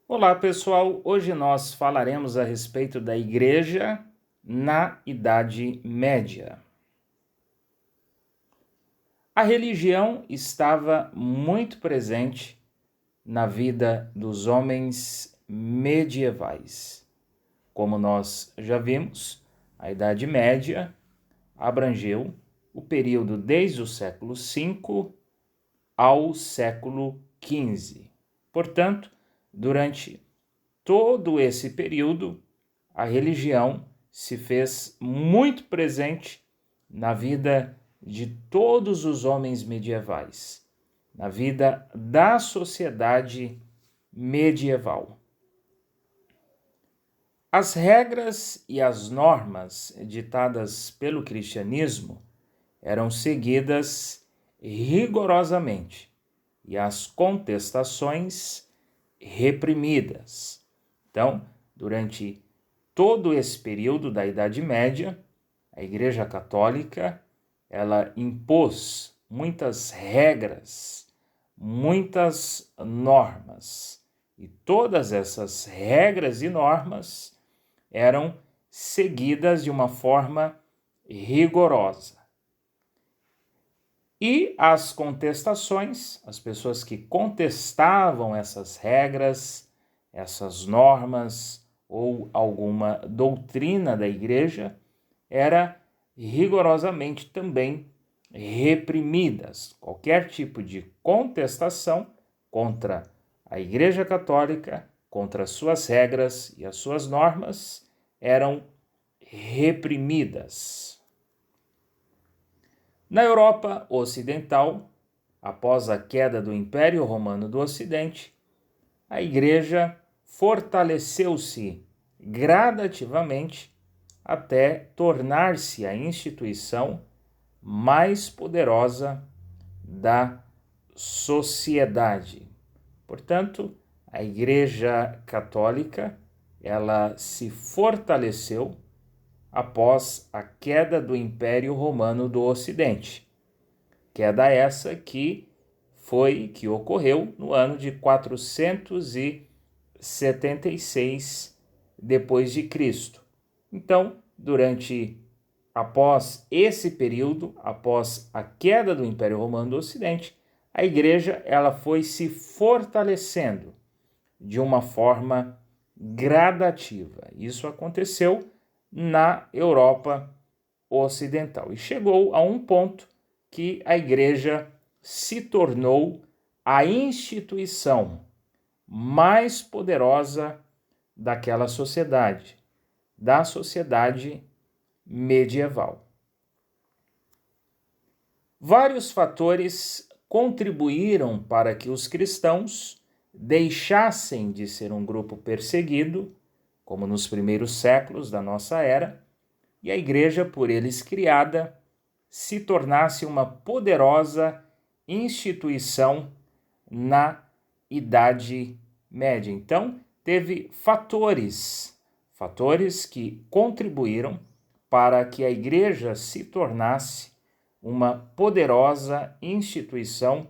Olá, pessoal. Hoje nós falaremos a respeito da Igreja na Idade Média. A religião estava muito presente na vida dos homens medievais. Como nós já vimos, a Idade Média abrangeu o período desde o século V ao século XV. Portanto, durante todo esse período, a religião se fez muito presente na vida de todos os homens medievais, na vida da sociedade medieval. As regras e as normas ditadas pelo cristianismo eram seguidas rigorosamente e as contestações reprimidas. Então, durante todo esse período da Idade Média, a Igreja Católica, ela impôs muitas regras, muitas normas. E todas essas regras e normas eram seguidas de uma forma rigorosa. E as contestações, as pessoas que contestavam essas regras, essas normas ou alguma doutrina da igreja, era rigorosamente também reprimidas. Qualquer tipo de contestação contra a Igreja Católica, contra as suas regras e as suas normas, eram reprimidas. Na Europa Ocidental, após a queda do Império Romano do Ocidente, a Igreja fortaleceu-se gradativamente até tornar-se a instituição mais poderosa da sociedade. Portanto, a Igreja Católica, ela se fortaleceu após a queda do Império Romano do Ocidente. Queda essa que ocorreu no ano de 476 depois de Cristo. Então, após esse período, após a queda do Império Romano do Ocidente, a Igreja ela foi se fortalecendo de uma forma gradativa. Isso aconteceu na Europa Ocidental e chegou a um ponto que a Igreja se tornou a instituição mais poderosa daquela sociedade, da sociedade medieval. Vários fatores contribuíram para que os cristãos deixassem de ser um grupo perseguido, como nos primeiros séculos da nossa era, e a igreja, por eles criada, se tornasse uma poderosa instituição na Idade Média. Então, teve fatores que contribuíram para que a igreja se tornasse uma poderosa instituição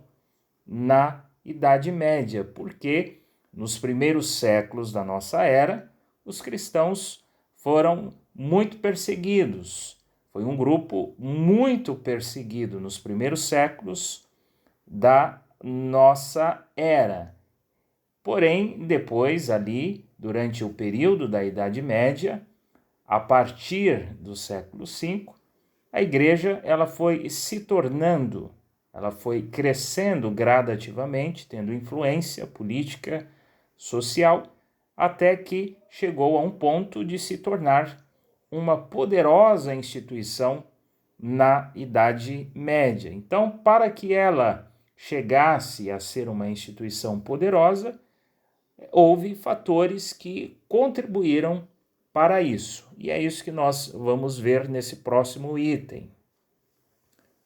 na Idade Média, porque nos primeiros séculos da nossa era, os cristãos foram muito perseguidos. Foi um grupo muito perseguido nos primeiros séculos da nossa era. Porém, depois ali, durante o período da Idade Média, a partir do século V, a igreja ela foi se tornando, ela foi crescendo gradativamente, tendo influência política, social, até que chegou a um ponto de se tornar uma poderosa instituição na Idade Média. Então, para que ela chegasse a ser uma instituição poderosa, houve fatores que contribuíram para isso. E é isso que nós vamos ver nesse próximo item.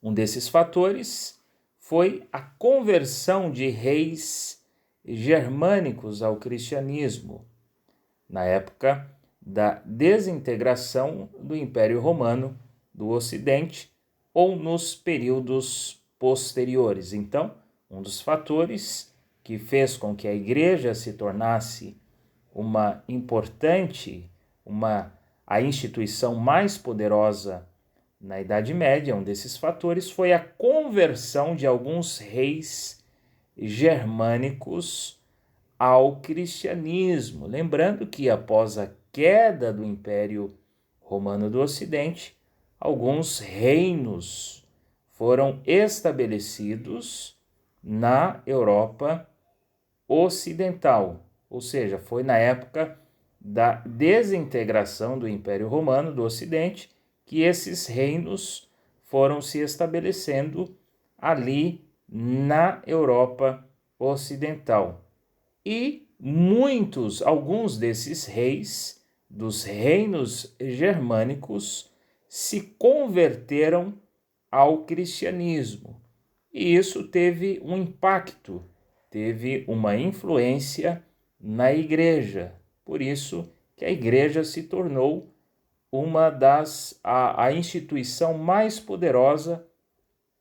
Um desses fatores foi a conversão de reis germânicos ao cristianismo, na época da desintegração do Império Romano do Ocidente ou nos períodos posteriores. Então, um dos fatores que fez com que a igreja se tornasse uma importante, a instituição mais poderosa na Idade Média, um desses fatores foi a conversão de alguns reis germânicos ao cristianismo. Lembrando que após a queda do Império Romano do Ocidente, alguns reinos foram estabelecidos na Europa Ocidental, ou seja, foi na época da desintegração do Império Romano do Ocidente que esses reinos foram se estabelecendo ali na Europa Ocidental. E alguns desses reis dos reinos germânicos se converteram ao cristianismo. E isso teve um impacto, teve uma influência na igreja. Por isso que a igreja se tornou a instituição mais poderosa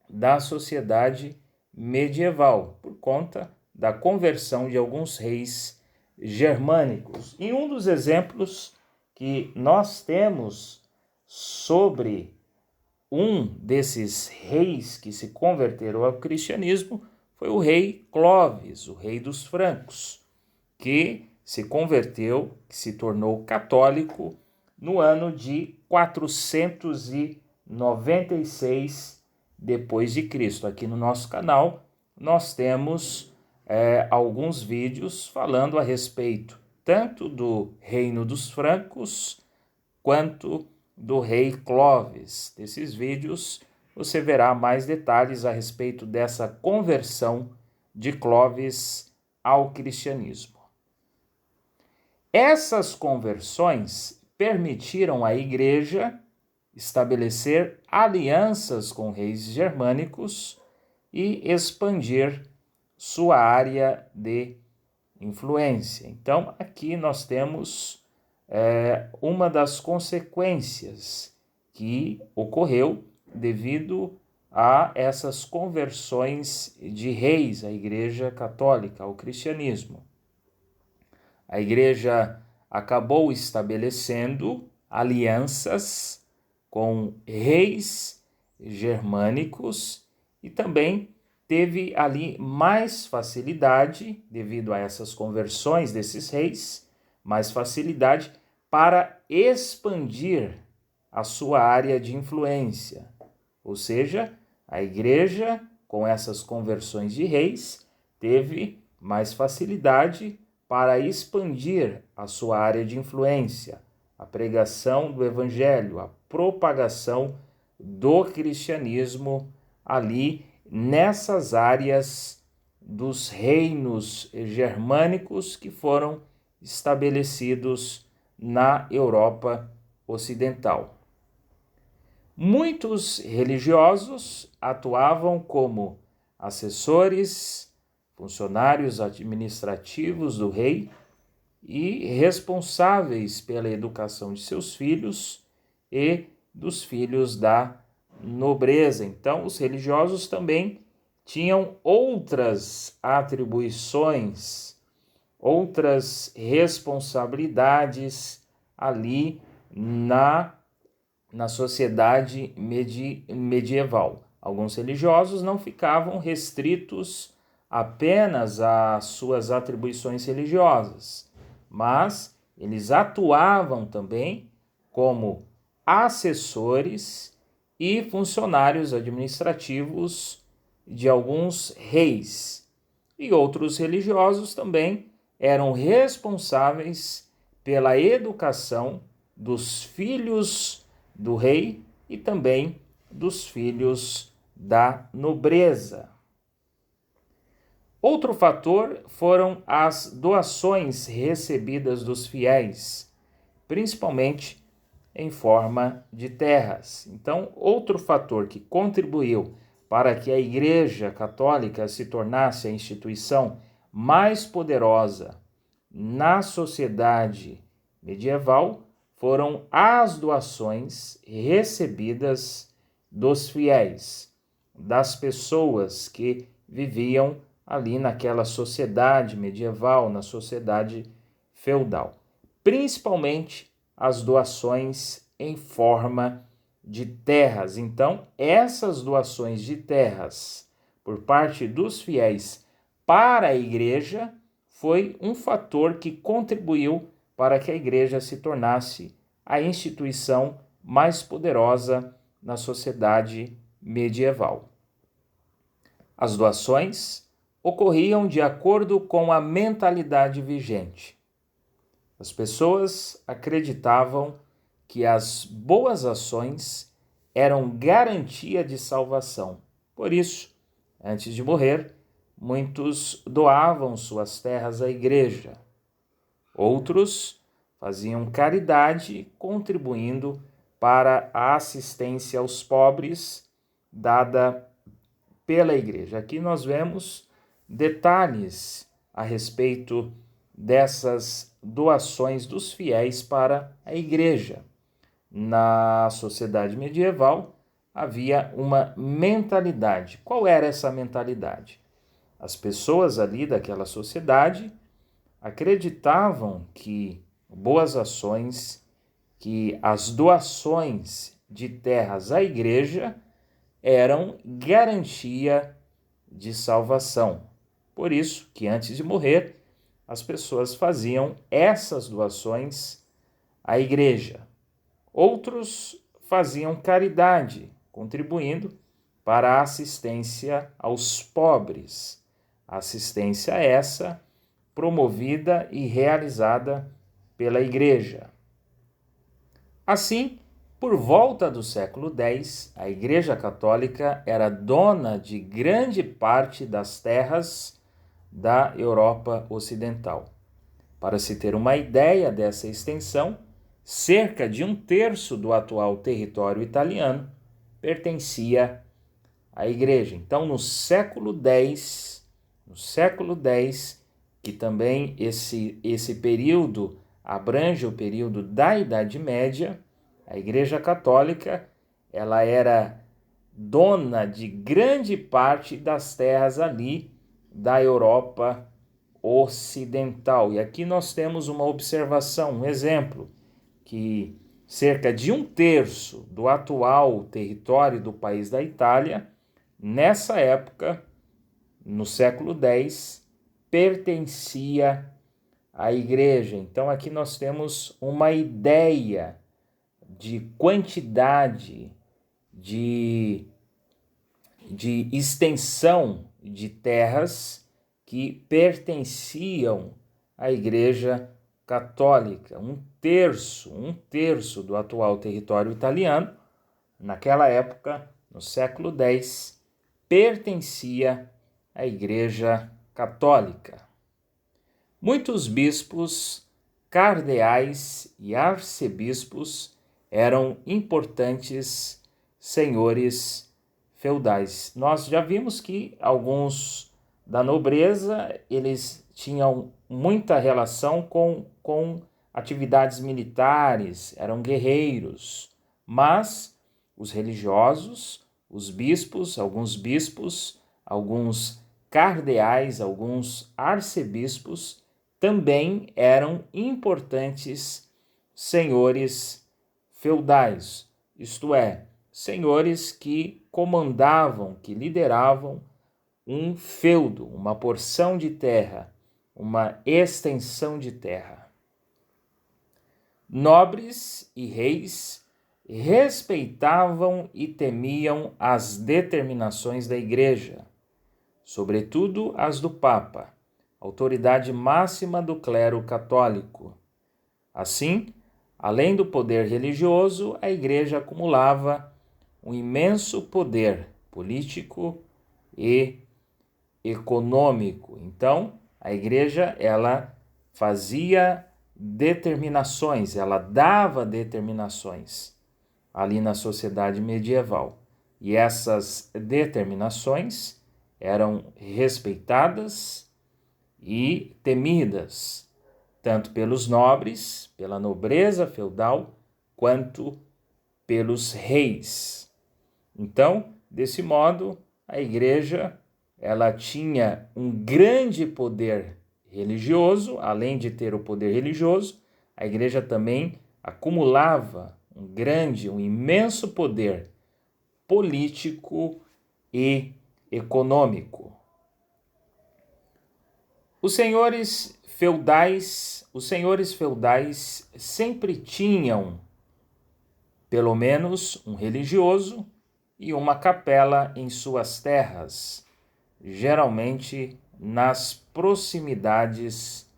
da sociedade medieval, por conta da conversão de alguns reis germânicos. E um dos exemplos que nós temos sobre um desses reis que se converteram ao cristianismo foi o rei Clovis, o rei dos francos, que se converteu, que se tornou católico no ano de 496 depois de Cristo. Aqui no nosso canal nós temos alguns vídeos falando a respeito tanto do reino dos francos quanto do rei Clovis. Nesses vídeos você verá mais detalhes a respeito dessa conversão de Clovis ao cristianismo. Essas conversões permitiram à igreja estabelecer alianças com reis germânicos e expandir sua área de influência. Então, aqui nós temos uma das consequências que ocorreu devido a essas conversões de reis à Igreja Católica, ao cristianismo. A Igreja acabou estabelecendo alianças com reis germânicos e também teve ali mais facilidade, devido a essas conversões desses reis, mais facilidade para expandir a sua área de influência. Ou seja, a igreja, com essas conversões de reis, teve mais facilidade para expandir a sua área de influência, a pregação do evangelho, a propagação do cristianismo ali nessas áreas dos reinos germânicos que foram estabelecidos na Europa Ocidental. Muitos religiosos atuavam como assessores, funcionários administrativos do rei e responsáveis pela educação de seus filhos e dos filhos da nobreza. Então, os religiosos também tinham outras atribuições, outras responsabilidades ali na sociedade medieval. Alguns religiosos não ficavam restritos apenas às suas atribuições religiosas, mas eles atuavam também como assessores e funcionários administrativos de alguns reis. E outros religiosos também eram responsáveis pela educação dos filhos do rei e também dos filhos da nobreza. Outro fator foram as doações recebidas dos fiéis, principalmente em forma de terras. Então, outro fator que contribuiu para que a Igreja Católica se tornasse a instituição mais poderosa na sociedade medieval foram as doações recebidas dos fiéis, das pessoas que viviam ali naquela sociedade medieval, na sociedade feudal, principalmente as doações em forma de terras. Então, essas doações de terras por parte dos fiéis para a igreja foi um fator que contribuiu para que a igreja se tornasse a instituição mais poderosa na sociedade medieval. As doações ocorriam de acordo com a mentalidade vigente. As pessoas acreditavam que as boas ações eram garantia de salvação. Por isso, antes de morrer, muitos doavam suas terras à igreja. Outros faziam caridade, contribuindo para a assistência aos pobres dada pela igreja. Aqui nós vemos detalhes a respeito dessas doações dos fiéis para a igreja. Na sociedade medieval havia uma mentalidade. Qual era essa mentalidade? As pessoas ali daquela sociedade acreditavam que boas ações, que as doações de terras à igreja eram garantia de salvação. Por isso que antes de morrer, as pessoas faziam essas doações à igreja. Outros faziam caridade, contribuindo para a assistência aos pobres. Assistência essa promovida e realizada pela igreja. Assim, por volta do século X, a Igreja Católica era dona de grande parte das terras da Europa Ocidental. Para se ter uma ideia dessa extensão, cerca de 1/3 do atual território italiano pertencia à Igreja. Então, no século X, que também esse período abrange o período da Idade Média, a Igreja Católica ela era dona de grande parte das terras ali da Europa Ocidental. E aqui nós temos uma observação, um exemplo, que cerca de 1/3 do atual território do país da Itália, nessa época, no século X, pertencia à igreja. Então aqui nós temos uma ideia de quantidade, de extensão de terras que pertenciam à Igreja Católica. 1/3 do atual território italiano, naquela época, no século X, pertencia à Igreja Católica. Muitos bispos, cardeais e arcebispos eram importantes senhores feudais. Nós já vimos que alguns da nobreza, eles tinham muita relação com atividades militares, eram guerreiros, mas os religiosos, os bispos, alguns cardeais, alguns arcebispos, também eram importantes senhores feudais, isto é, senhores que comandavam, que lideravam um feudo, uma porção de terra, uma extensão de terra. Nobres e reis respeitavam e temiam as determinações da Igreja, sobretudo as do Papa, autoridade máxima do clero católico. Assim, além do poder religioso, a Igreja acumulava um imenso poder político e econômico. Então, a Igreja, ela fazia determinações, ela dava determinações ali na sociedade medieval. E essas determinações eram respeitadas e temidas, tanto pelos nobres, pela nobreza feudal, quanto pelos reis. Então, desse modo, a Igreja ela tinha um grande poder religioso, além de ter o poder religioso, a igreja também acumulava um imenso poder político e econômico. Os senhores feudais sempre tinham pelo menos um religioso e uma capela em suas terras, geralmente nas proximidades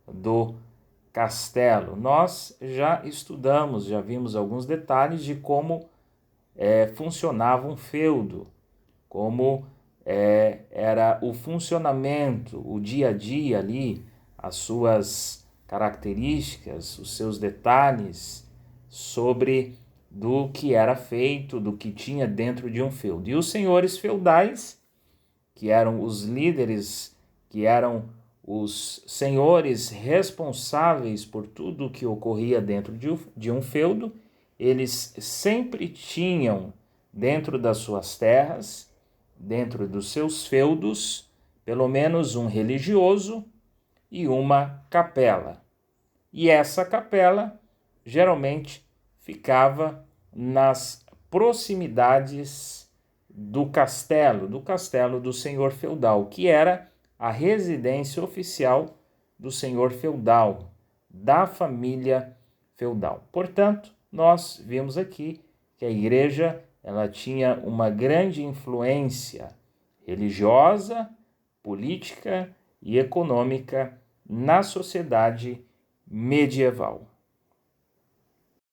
do castelo. Nós já estudamos, já vimos alguns detalhes de como funcionava um feudo, como era o funcionamento, o dia a dia ali, as suas características, os seus detalhes sobre do que era feito, do que tinha dentro de um feudo. E os senhores feudais, que eram os líderes, que eram os senhores responsáveis por tudo o que ocorria dentro de um feudo, eles sempre tinham dentro das suas terras, dentro dos seus feudos, pelo menos um religioso e uma capela. E essa capela geralmente ficava nas proximidades do castelo do senhor feudal, que era a residência oficial do senhor feudal, da família feudal. Portanto, nós vimos aqui que a igreja ela tinha uma grande influência religiosa, política e econômica na sociedade medieval.